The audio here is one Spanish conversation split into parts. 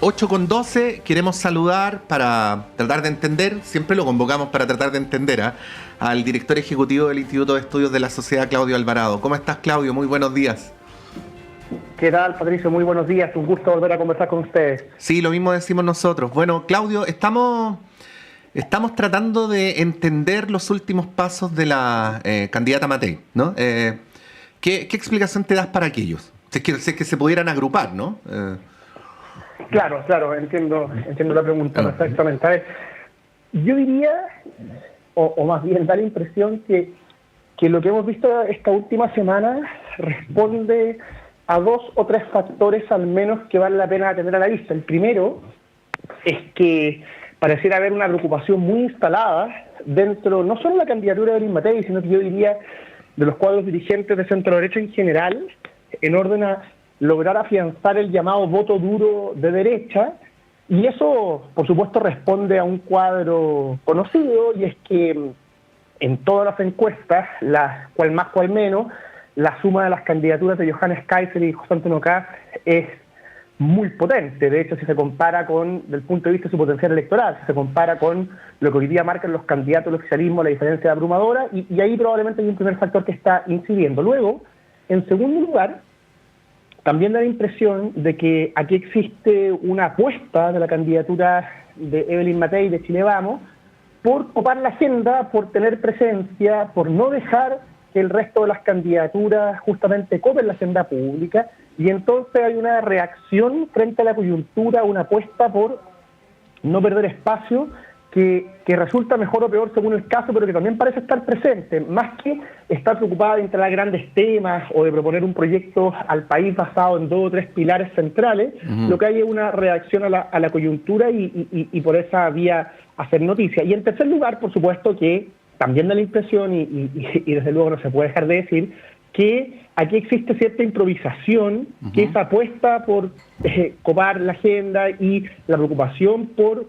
8:12, queremos saludar para tratar de entender, siempre lo convocamos para tratar de entender al director ejecutivo del Instituto de Estudios de la Sociedad, Claudio Alvarado. ¿Cómo estás, Claudio? Muy buenos días. ¿Qué tal, Patricio? Muy buenos días, un gusto volver a conversar con ustedes. Sí, lo mismo decimos nosotros. Bueno, Claudio, estamos tratando de entender los últimos pasos de la candidata Matei, ¿no? ¿Qué explicación te das para aquellos? Si es que se pudieran agrupar, ¿no? Claro, entiendo la pregunta perfectamente. A ver, yo diría, o más bien da la impresión que lo que hemos visto esta última semana responde a 2 o 3 factores al menos que vale la pena tener a la vista. El primero es que pareciera haber una preocupación muy instalada dentro, no solo de la candidatura de Evelyn Matei, sino que yo diría de los cuadros dirigentes de centro derecha en general, en orden a lograr afianzar el llamado voto duro de derecha, y eso, por supuesto, responde a un cuadro conocido, y es que en todas las encuestas, cual más cual menos, la suma de las candidaturas de Johannes Kaiser y José Antonio Kast es muy potente. De hecho, si se compara desde el punto de vista de su potencial electoral, si se compara con lo que hoy día marcan los candidatos del oficialismo, la diferencia es abrumadora, y ahí probablemente hay un primer factor que está incidiendo. Luego, en segundo lugar, también da la impresión de que aquí existe una apuesta de la candidatura de Evelyn Matei de Chile Vamos por copar la agenda, por tener presencia, por no dejar que el resto de las candidaturas justamente copen la agenda pública, y entonces hay una reacción frente a la coyuntura, una apuesta por no perder espacio, que resulta mejor o peor según el caso, pero que también parece estar presente, más que estar preocupada de instalar grandes temas o de proponer un proyecto al país basado en 2 o 3 pilares centrales. Lo que hay es una reacción a la coyuntura y por esa vía hacer noticia. Y en tercer lugar, por supuesto, que también da la impresión, y desde luego no se puede dejar de decir, que aquí existe cierta improvisación, que esa apuesta por copar la agenda y la preocupación por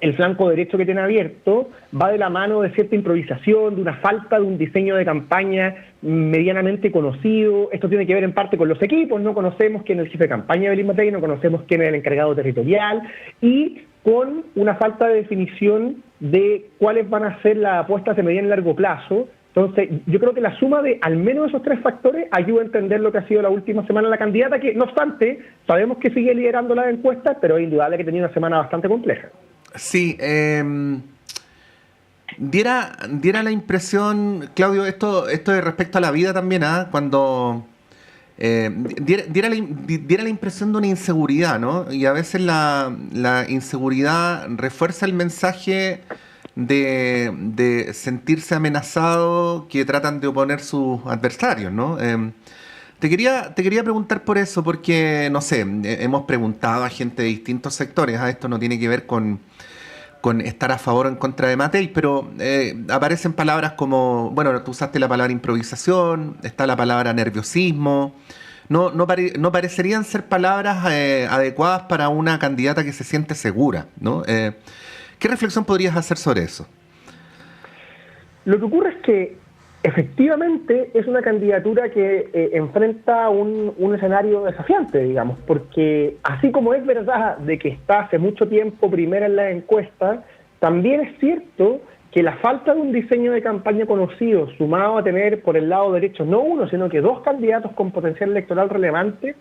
el flanco derecho que tiene abierto va de la mano de cierta improvisación, de una falta de un diseño de campaña medianamente conocido. Esto tiene que ver en parte con los equipos, no conocemos quién es el jefe de campaña de Evelyn Matei, no conocemos quién es el encargado territorial, y con una falta de definición de cuáles van a ser las apuestas de mediano y largo plazo. Entonces, yo creo que la suma de al menos esos 3 factores ayuda a entender lo que ha sido la última semana la candidata, que no obstante, sabemos que sigue liderando las encuestas, pero es indudable que tenía una semana bastante compleja. Sí, diera la impresión, Claudio, esto es respecto a la vida también, cuando diera la impresión de una inseguridad, ¿no? Y a veces la inseguridad refuerza el mensaje de sentirse amenazado que tratan de oponer sus adversarios, ¿no? Te quería preguntar por eso, porque, no sé, hemos preguntado a gente de distintos sectores, esto no tiene que ver con estar a favor o en contra de Matei, pero aparecen palabras como, bueno, tú usaste la palabra improvisación, está la palabra nerviosismo, no parecerían ser palabras adecuadas para una candidata que se siente segura, ¿no? ¿Qué reflexión podrías hacer sobre eso? Lo que ocurre es que efectivamente es una candidatura que enfrenta un escenario desafiante, digamos, porque así como es verdad de que está hace mucho tiempo primera en las encuestas, también es cierto que la falta de un diseño de campaña conocido, sumado a tener por el lado derecho no uno, sino que 2 candidatos con potencial electoral relevante,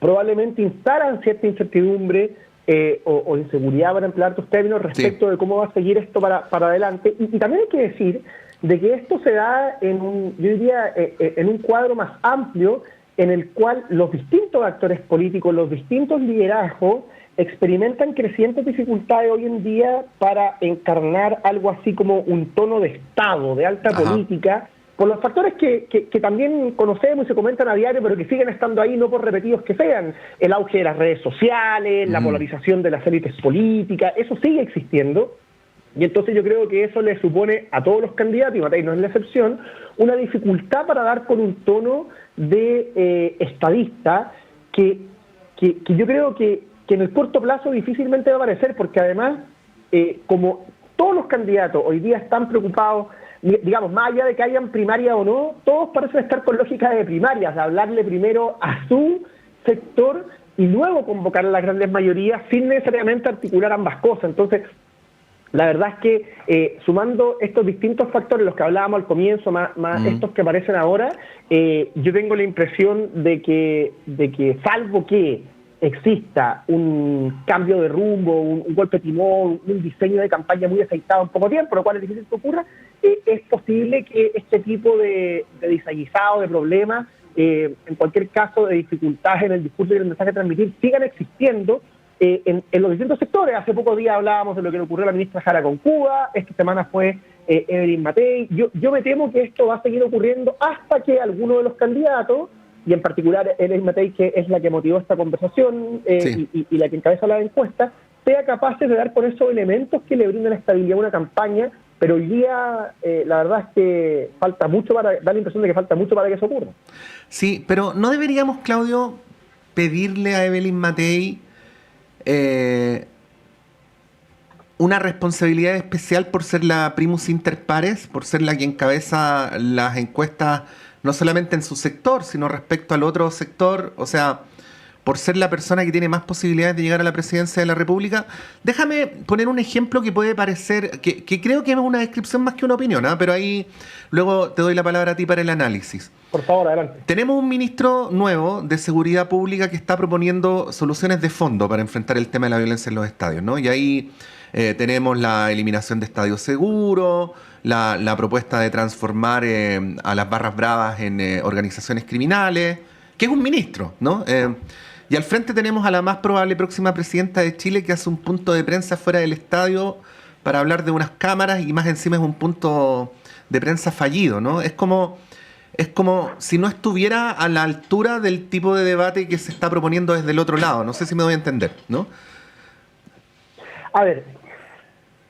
probablemente instalan cierta incertidumbre o inseguridad, para emplear tus términos, respecto de cómo va a seguir esto para adelante. Y también hay que decir de que esto se da en un cuadro más amplio, en el cual los distintos actores políticos, los distintos liderazgos, experimentan crecientes dificultades hoy en día para encarnar algo así como un tono de Estado, de alta política, por los factores que también conocemos y se comentan a diario, pero que siguen estando ahí, no por repetidos que sean. El auge de las redes sociales, la polarización de las élites políticas, eso sigue existiendo. Y entonces yo creo que eso le supone a todos los candidatos, y Matei no es la excepción, una dificultad para dar con un tono de estadista que yo creo que en el corto plazo difícilmente va a aparecer, porque además, como todos los candidatos hoy día están preocupados, digamos, más allá de que hayan primaria o no, todos parecen estar con lógica de primarias, de hablarle primero a su sector y luego convocar a las grandes mayorías sin necesariamente articular ambas cosas. Entonces, la verdad es que sumando estos distintos factores, los que hablábamos al comienzo, más estos que aparecen ahora, yo tengo la impresión de que salvo que exista un cambio de rumbo, un golpe de timón, un diseño de campaña muy aceitado en poco tiempo, lo cual es difícil que ocurra, es posible que este tipo de desaguisado, de problemas, en cualquier caso de dificultades en el discurso y en el mensaje a transmitir, sigan existiendo en los distintos sectores. Hace pocos días hablábamos de lo que le ocurrió a la ministra Jara con Cuba, esta semana fue Evelyn Matei. Yo me temo que esto va a seguir ocurriendo hasta que alguno de los candidatos, y en particular Evelyn Matei, que es la que motivó esta conversación Sí. y la que encabeza la encuesta, sea capaz de dar con esos elementos que le brindan estabilidad a una campaña, pero hoy día la verdad es que falta mucho da la impresión de que falta mucho para que eso ocurra. Sí, pero ¿no deberíamos, Claudio, pedirle a Evelyn Matei una responsabilidad especial por ser la primus inter pares, por ser la que encabeza las encuestas no solamente en su sector, sino respecto al otro sector? O sea, por ser la persona que tiene más posibilidades de llegar a la presidencia de la República. Déjame poner un ejemplo que puede parecer, que creo que es una descripción más que una opinión, ¿eh? Pero ahí luego te doy la palabra a ti para el análisis. Por favor, adelante. Tenemos un ministro nuevo de Seguridad Pública que está proponiendo soluciones de fondo para enfrentar el tema de la violencia en los estadios, ¿no? Y ahí tenemos la eliminación de estadios seguros, la propuesta de transformar a las barras bravas en organizaciones criminales, que es un ministro, ¿no? Y al frente tenemos a la más probable próxima presidenta de Chile que hace un punto de prensa fuera del estadio para hablar de unas cámaras y más encima es un punto de prensa fallido, ¿no? Es como si no estuviera a la altura del tipo de debate que se está proponiendo desde el otro lado. No sé si me doy a entender, ¿no? A ver,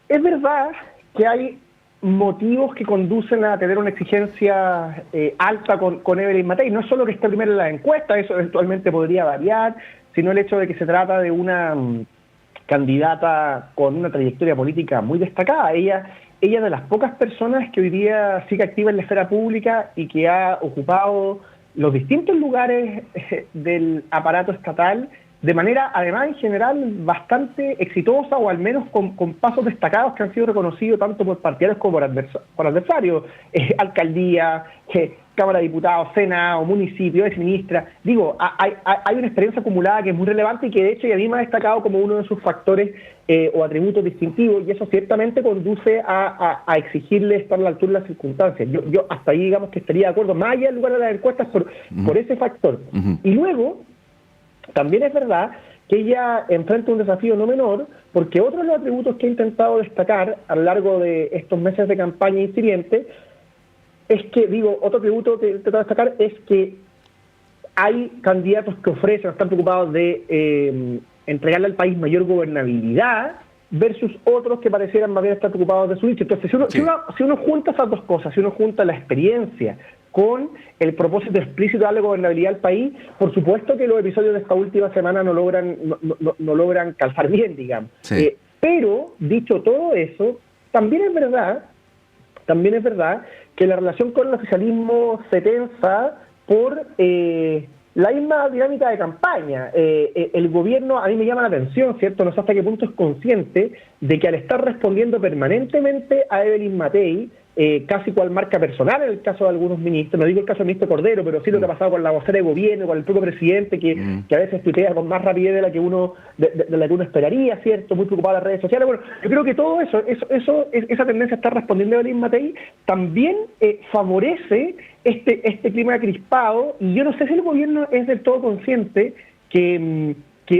es verdad que hay motivos que conducen a tener una exigencia alta con Evelyn Matei. No es solo que esté primero en la encuesta, eso eventualmente podría variar, sino el hecho de que se trata de una candidata con una trayectoria política muy destacada. Ella de las pocas personas que hoy día sigue activa en la esfera pública y que ha ocupado los distintos lugares del aparato estatal de manera, además, en general, bastante exitosa, o al menos con pasos destacados que han sido reconocidos tanto por partidarios como por adversarios. Alcaldía, Cámara de Diputados, Senado, municipio, es ministra. Digo, hay una experiencia acumulada que es muy relevante y que de hecho ella misma ha destacado como uno de sus factores o atributos distintivos, y eso ciertamente conduce a exigirle estar a la altura de las circunstancias. Yo hasta ahí, digamos, que estaría de acuerdo, más allá del lugar de las encuestas, por ese factor. Y luego, también es verdad que ella enfrenta un desafío no menor, porque otro de los atributos que he intentado destacar a lo largo de estos meses de campaña incipiente es que, otro atributo que he intentado destacar es que hay candidatos que ofrecen, están preocupados de entregarle al país mayor gobernabilidad, versus otros que parecieran más bien estar preocupados de su nicho. Entonces, si uno junta esas dos cosas, si uno junta la experiencia con el propósito explícito de darle gobernabilidad al país, por supuesto que los episodios de esta última semana no logran calzar bien, digamos. Sí. Pero, dicho todo eso, también es verdad que la relación con el oficialismo se tensa por la misma dinámica de campaña. El gobierno, a mí me llama la atención, ¿cierto? No sé hasta qué punto es consciente de que al estar respondiendo permanentemente a Evelyn Matei, casi cual marca personal en el caso de algunos ministros, no digo el caso del ministro Cordero, pero sí lo que ha pasado con la vocera de gobierno, con el propio presidente, que a veces tuitea con más rapidez de la que uno esperaría, ¿cierto? Muy preocupado de las redes sociales. Bueno, yo creo que todo esa tendencia a estar respondiendo a Evelyn Matei también favorece este clima crispado, y yo no sé si el gobierno es del todo consciente que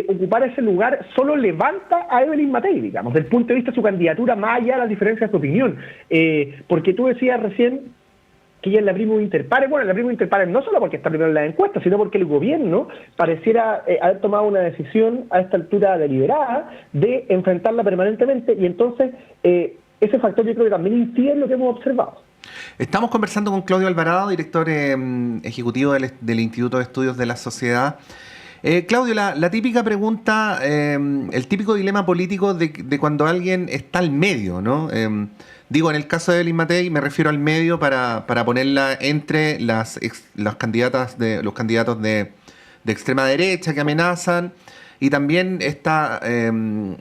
ocupar ese lugar solo levanta a Evelyn Matei, digamos, desde el punto de vista de su candidatura, más allá de las diferencias de opinión. Porque tú decías recién que ella es la primus inter pares. Bueno, la primus inter pares no solo porque está primero en la encuesta, sino porque el gobierno pareciera haber tomado una decisión a esta altura deliberada de enfrentarla permanentemente, y entonces ese factor yo creo que también incide en lo que hemos observado. Estamos conversando con Claudio Alvarado, director ejecutivo del Instituto de Estudios de la Sociedad. Claudio, la típica pregunta, el típico dilema político de cuando alguien está al medio, ¿no? Digo, en el caso de Evelyn Matei me refiero al medio para ponerla entre los candidatos de de extrema derecha que amenazan, y también esta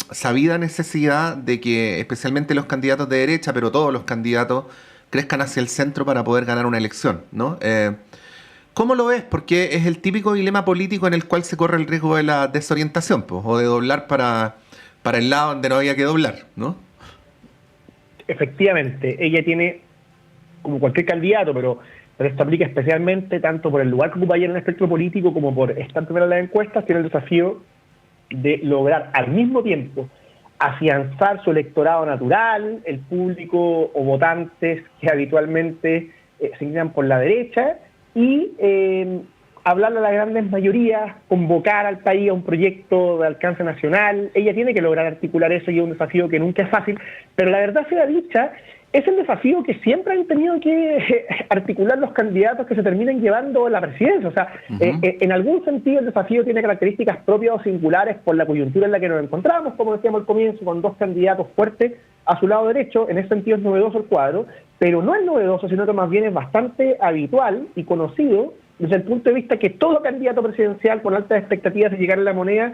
sabida necesidad de que especialmente los candidatos de derecha, pero todos los candidatos, crezcan hacia el centro para poder ganar una elección, ¿no? ¿Cómo lo ves? Porque es el típico dilema político en el cual se corre el riesgo de la desorientación, pues, o de doblar para el lado donde no había que doblar, ¿no? Efectivamente, ella tiene, como cualquier candidato, pero esto aplica especialmente tanto por el lugar que ocupa ella en el espectro político como por estar primero en las encuestas, tiene el desafío de lograr al mismo tiempo afianzar su electorado natural, el público o votantes que habitualmente se inclinan por la derecha, y hablarle a las grandes mayorías, convocar al país a un proyecto de alcance nacional. Ella tiene que lograr articular eso, y es un desafío que nunca es fácil, pero la verdad sea dicha, es el desafío que siempre han tenido que articular los candidatos que se terminan llevando la presidencia. O sea, en algún sentido el desafío tiene características propias o singulares por la coyuntura en la que nos encontramos, como decíamos al comienzo, con dos candidatos fuertes a su lado derecho. En ese sentido es novedoso el cuadro, pero no es novedoso, sino que más bien es bastante habitual y conocido desde el punto de vista que todo candidato presidencial con altas expectativas de llegar a la moneda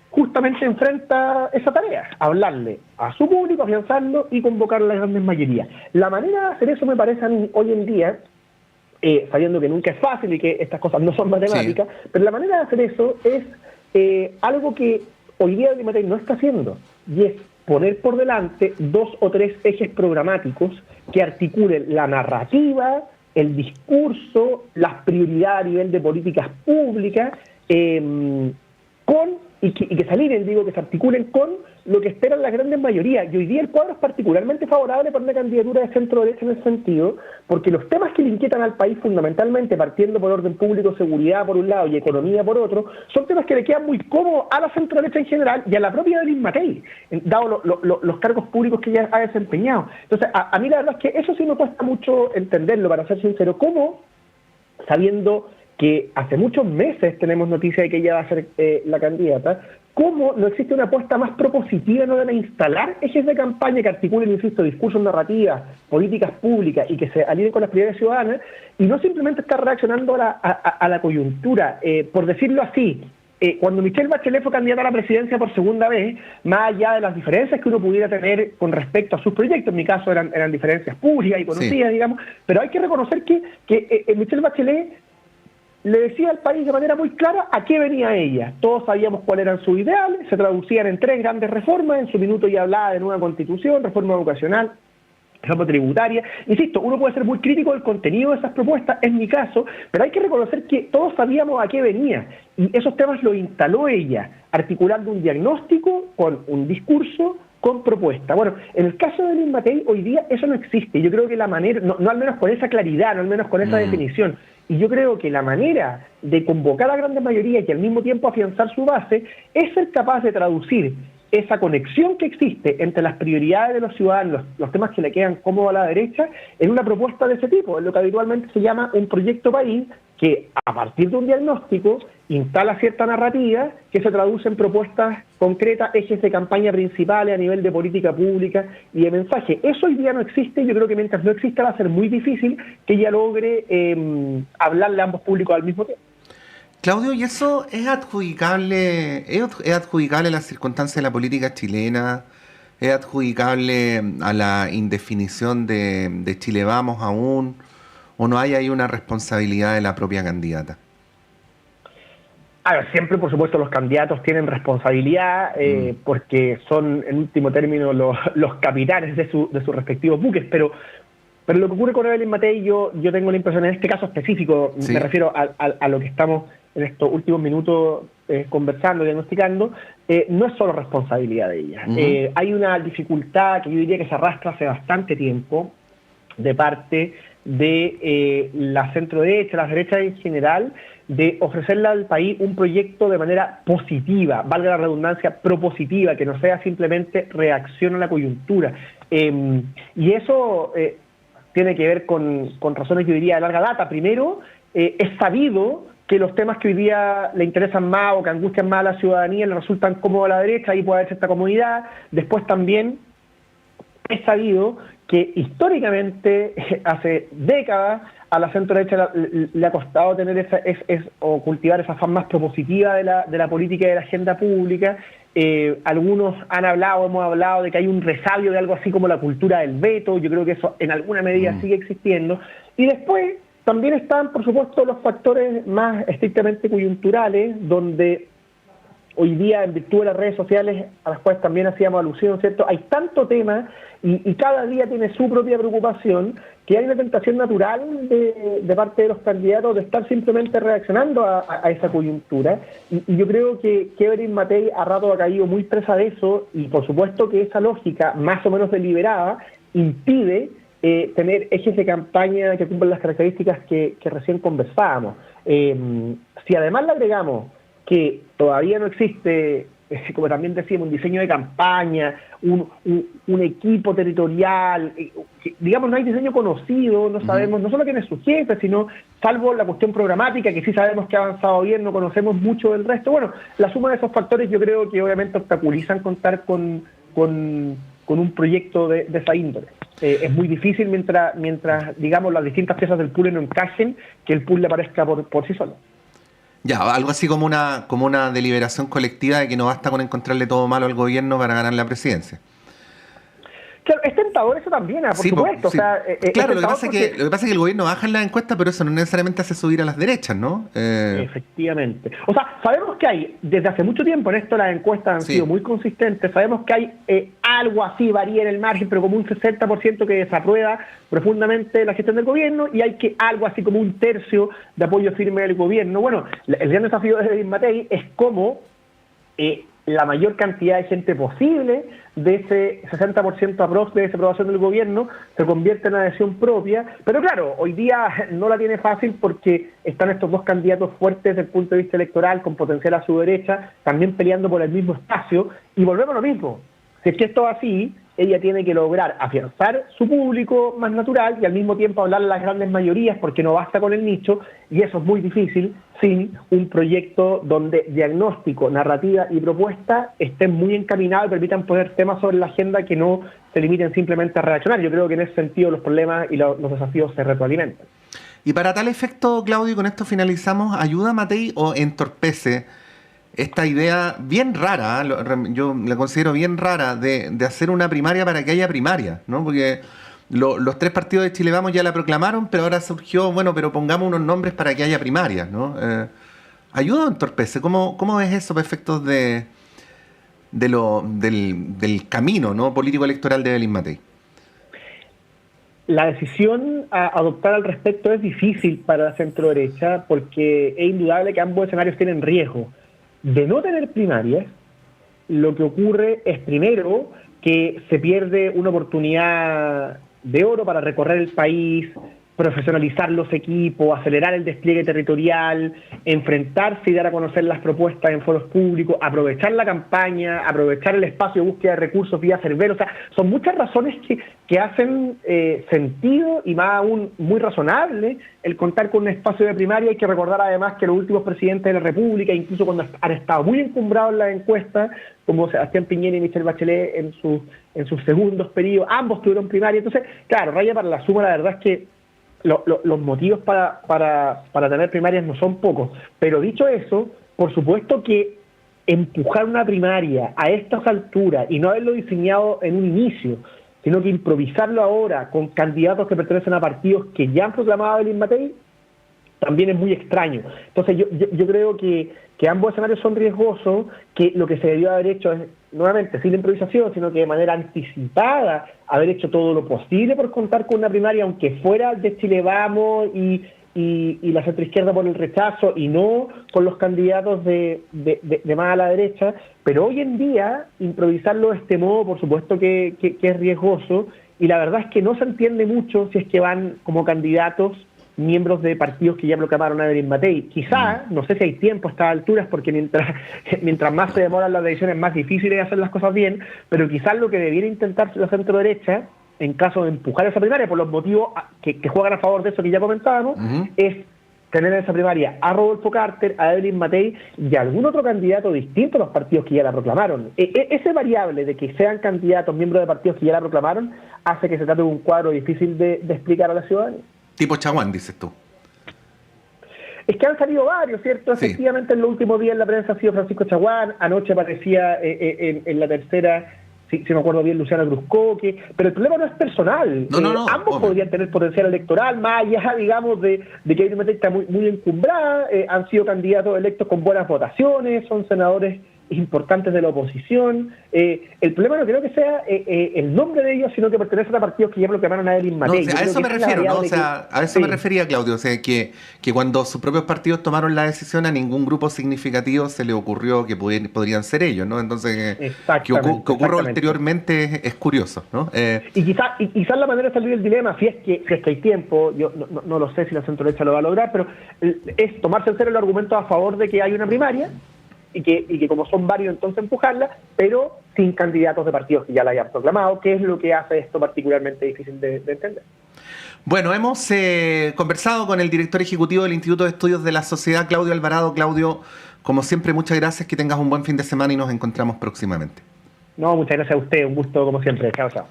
justamente enfrenta esa tarea, hablarle a su público, afianzarlo y convocar a la grandes mayorías. La manera de hacer eso me parece a mí hoy en día, sabiendo que nunca es fácil y que estas cosas no son matemáticas, sí, pero la manera de hacer eso es algo que hoy día Elín Matei no está haciendo, y es poner por delante 2 o 3 ejes programáticos que articulen la narrativa, el discurso, las prioridades a nivel de políticas públicas, y que se alineen, digo, que se articulen con lo que esperan las grandes mayorías. Y hoy día el cuadro es particularmente favorable para una candidatura de centro-derecha en ese sentido, porque los temas que le inquietan al país fundamentalmente, partiendo por orden público, seguridad por un lado y economía por otro, son temas que le quedan muy cómodos a la centro-derecha en general y a la propia Elín Matei, dado los cargos públicos que ella ha desempeñado. Entonces, a mí la verdad es que eso sí me cuesta mucho entenderlo, para ser sincero, cómo, sabiendo que hace muchos meses tenemos noticia de que ella va a ser la candidata, ¿cómo no existe una apuesta más propositiva en orden a instalar ejes de campaña que articulen, insisto, discursos, narrativas, políticas públicas y que se alineen con las prioridades ciudadanas, y no simplemente estar reaccionando a la coyuntura? Por decirlo así, cuando Michelle Bachelet fue candidata a la presidencia por segunda vez, más allá de las diferencias que uno pudiera tener con respecto a sus proyectos, en mi caso eran diferencias públicas y conocidas, sí, digamos, pero hay que reconocer que Michelle Bachelet le decía al país de manera muy clara a qué venía ella. Todos sabíamos cuáles eran sus ideales, se traducían en 3 grandes reformas. En su minuto ya hablaba de nueva constitución, reforma educacional, reforma tributaria. Insisto, uno puede ser muy crítico del contenido de esas propuestas, es mi caso, pero hay que reconocer que todos sabíamos a qué venía, y esos temas los instaló ella, articulando un diagnóstico con un discurso, con propuesta. Bueno, en el caso de Elín Matei, hoy día eso no existe. Yo creo que la manera, no al menos con esa claridad, no al menos con esa definición, y yo creo que la manera de convocar a grandes mayorías y al mismo tiempo afianzar su base es ser capaz de traducir esa conexión que existe entre las prioridades de los ciudadanos, los temas que le quedan cómodos a la derecha, en una propuesta de ese tipo, en lo que habitualmente se llama un proyecto país, que a partir de un diagnóstico instala cierta narrativa que se traduce en propuestas concretas, ejes de campaña principales a nivel de política pública y de mensaje. Eso hoy día no existe, y yo creo que mientras no exista va a ser muy difícil que ella logre hablarle a ambos públicos al mismo tiempo. Claudio, ¿y eso es adjudicable a las circunstancias de la política chilena? ¿Es adjudicable a la indefinición de Chile Vamos aún? ¿O no hay ahí una responsabilidad de la propia candidata? A ver, siempre, por supuesto, los candidatos tienen responsabilidad porque son, en último término, los capitanes de sus respectivos buques, pero lo que ocurre con Elín Matei, yo tengo la impresión, en este caso específico, sí, me refiero a lo que estamos en estos últimos minutos conversando, diagnosticando, no es solo responsabilidad de ella. Hay una dificultad que yo diría que se arrastra hace bastante tiempo de parte de la centro-derecha, las derechas en general, de ofrecerle al país un proyecto de manera positiva, valga la redundancia, propositiva, que no sea simplemente reacción a la coyuntura. Y eso tiene que ver con razones, yo diría, de larga data. Primero, es sabido que los temas que hoy día le interesan más o que angustian más a la ciudadanía le resultan cómodos a la derecha, ahí puede haber cierta comodidad. Después también es sabido que históricamente, hace décadas, a la centro-derecha le ha costado tener o cultivar esa fama más propositiva de la política y de la agenda pública. Algunos hemos hablado de que hay un resabio de algo así como la cultura del veto. Yo creo que eso en alguna medida sigue existiendo. Y después también están, por supuesto, los factores más estrictamente coyunturales, donde hoy día, en virtud de las redes sociales, a las cuales también hacíamos alusión, ¿cierto? Hay tanto tema y cada día tiene su propia preocupación, que hay una tentación natural de parte de los candidatos de estar simplemente reaccionando a esa coyuntura. Y yo creo que Evelyn Matei a rato ha caído muy presa de eso, y por supuesto que esa lógica, más o menos deliberada, impide tener ejes de campaña que cumplan las características que recién conversábamos. Si además le agregamos que todavía no existe, como también decíamos, un diseño de campaña, un equipo territorial, digamos, no hay diseño conocido, no sabemos, no solo quién es su jefe, sino, salvo la cuestión programática, que sí sabemos que ha avanzado bien, no conocemos mucho del resto. Bueno, la suma de esos factores yo creo que obviamente obstaculizan contar con un proyecto de esa índole. Es muy difícil mientras, digamos, las distintas piezas del puzzle no encajen, que el puzzle aparezca por sí solo. Ya, algo así como una deliberación colectiva de que no basta con encontrarle todo malo al gobierno para ganar la presidencia. Claro, es tentador eso también, por supuesto. Sí. O sea, claro, lo que pasa es que el gobierno baja en la encuesta, pero eso no necesariamente hace subir a las derechas, ¿no? Efectivamente. O sea, sabemos que hay, desde hace mucho tiempo en esto las encuestas han sido muy consistentes, sabemos que hay algo así, varía en el margen, pero como un 60% que desaprueba profundamente la gestión del gobierno, y hay que algo así como un tercio de apoyo firme del gobierno. Bueno, el gran desafío de Evelyn Matei es cómo la mayor cantidad de gente posible de ese 60% aprox de desaprobación del gobierno se convierte en adhesión propia. Pero claro, hoy día no la tiene fácil porque están estos dos candidatos fuertes desde el punto de vista electoral, con potencial a su derecha, también peleando por el mismo espacio, y volvemos a lo mismo. Si es que esto es así, ella tiene que lograr afianzar su público más natural y al mismo tiempo hablar a las grandes mayorías, porque no basta con el nicho, y eso es muy difícil sin un proyecto donde diagnóstico, narrativa y propuesta estén muy encaminados y permitan poner temas sobre la agenda que no se limiten simplemente a reaccionar. Yo creo que en ese sentido los problemas y los desafíos se retroalimentan. Y para tal efecto, Claudio, con esto finalizamos, ¿ayuda a Matei o entorpece esta idea bien rara, yo la considero bien rara, de hacer una primaria para que haya primaria, ¿no? Porque los tres partidos de Chile Vamos ya la proclamaron, pero ahora surgió, bueno, pero pongamos unos nombres para que haya primarias, ¿no? ¿Ayuda o entorpece? ¿Cómo ves eso para efectos del camino, ¿no?, político-electoral de Evelyn Matei? La decisión a adoptar al respecto es difícil para la centro-derecha, porque es indudable que ambos escenarios tienen riesgo. De no tener primarias, lo que ocurre es, primero, que se pierde una oportunidad de oro para recorrer el país, profesionalizar los equipos, acelerar el despliegue territorial, enfrentarse y dar a conocer las propuestas en foros públicos, aprovechar la campaña, aprovechar el espacio de búsqueda de recursos vía Cervero. O sea, son muchas razones que hacen sentido, y más aún muy razonable, el contar con un espacio de primaria. Hay que recordar además que los últimos presidentes de la República, incluso cuando han estado muy encumbrados en las encuestas, como Sebastián Piñera y Michelle Bachelet en sus segundos periodos, ambos tuvieron primaria. Entonces, claro, raya para la suma, la verdad es que los motivos para tener primarias no son pocos. Pero dicho eso, por supuesto que empujar una primaria a estas alturas y no haberlo diseñado en un inicio, sino que improvisarlo ahora con candidatos que pertenecen a partidos que ya han proclamado a Evelyn Matei, también es muy extraño. Entonces yo creo que ambos escenarios son riesgosos, que lo que se debió haber hecho es, nuevamente, sin improvisación, sino que de manera anticipada, haber hecho todo lo posible por contar con una primaria, aunque fuera de Chile Vamos y la centroizquierda por el rechazo, y no con los candidatos de más a la derecha. Pero hoy en día, improvisarlo de este modo, por supuesto que es riesgoso, y la verdad es que no se entiende mucho si es que van como candidatos miembros de partidos que ya proclamaron a Evelyn Matei. Quizá, no sé si hay tiempo a estas alturas, porque mientras más se demoran las decisiones, más difícil es hacer las cosas bien, pero quizás lo que debiera intentar la centro-derecha, en caso de empujar esa primaria, por los motivos que juegan a favor de eso que ya comentábamos, es tener en esa primaria a Rodolfo Carter, a Evelyn Matei y a algún otro candidato distinto a los partidos que ya la proclamaron. Ese variable de que sean candidatos miembros de partidos que ya la proclamaron hace que se trate de un cuadro difícil de explicar a la ciudadanía. Tipo Chaguán, dices tú. Es que han salido varios, ¿cierto? Sí. Efectivamente, en los últimos días en la prensa ha sido Francisco Chaguán, anoche aparecía en la tercera, si me acuerdo bien, Luciana Cruzcoque, pero el problema no es personal. No, ambos podrían tener potencial electoral, más allá, digamos, de que hay una está muy encumbrada, han sido candidatos electos con buenas votaciones, son senadores importantes de la oposición. El problema no creo que sea el nombre de ellos, sino que pertenecen a partidos que ya proclamaron a Evelyn Matei. No, o sea, a eso me refiero, ¿no? O sea, a eso me refería, Claudio. O sea, que cuando sus propios partidos tomaron la decisión, a ningún grupo significativo se le ocurrió que podrían ser ellos, ¿no? Entonces, que ocurra ulteriormente es curioso, ¿no? Y quizás la manera de salir del dilema, si es que hay tiempo, yo no lo sé si la centro derecha lo va a lograr, pero es tomarse en serio el argumento a favor de que hay una primaria, y que como son varios entonces empujarla, pero sin candidatos de partidos que ya la hayan proclamado, que es lo que hace esto particularmente difícil de entender. Bueno, hemos conversado con el director ejecutivo del Instituto de Estudios de la Sociedad, Claudio Alvarado. Claudio, como siempre, muchas gracias, que tengas un buen fin de semana y nos encontramos próximamente. No, muchas gracias a usted, un gusto como siempre. Chao, chao.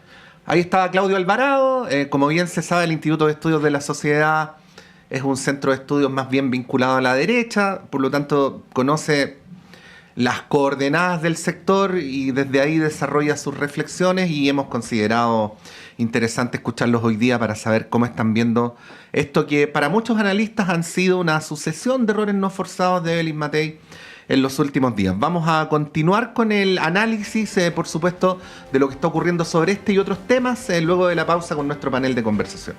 Ahí estaba Claudio Alvarado. Como bien se sabe, el Instituto de Estudios de la Sociedad es un centro de estudios más bien vinculado a la derecha, por lo tanto conoce las coordenadas del sector y desde ahí desarrolla sus reflexiones, y hemos considerado interesante escucharlos hoy día para saber cómo están viendo esto que para muchos analistas han sido una sucesión de errores no forzados de Evelyn Matei en los últimos días. Vamos a continuar con el análisis, por supuesto, de lo que está ocurriendo sobre este y otros temas luego de la pausa con nuestro panel de conversación.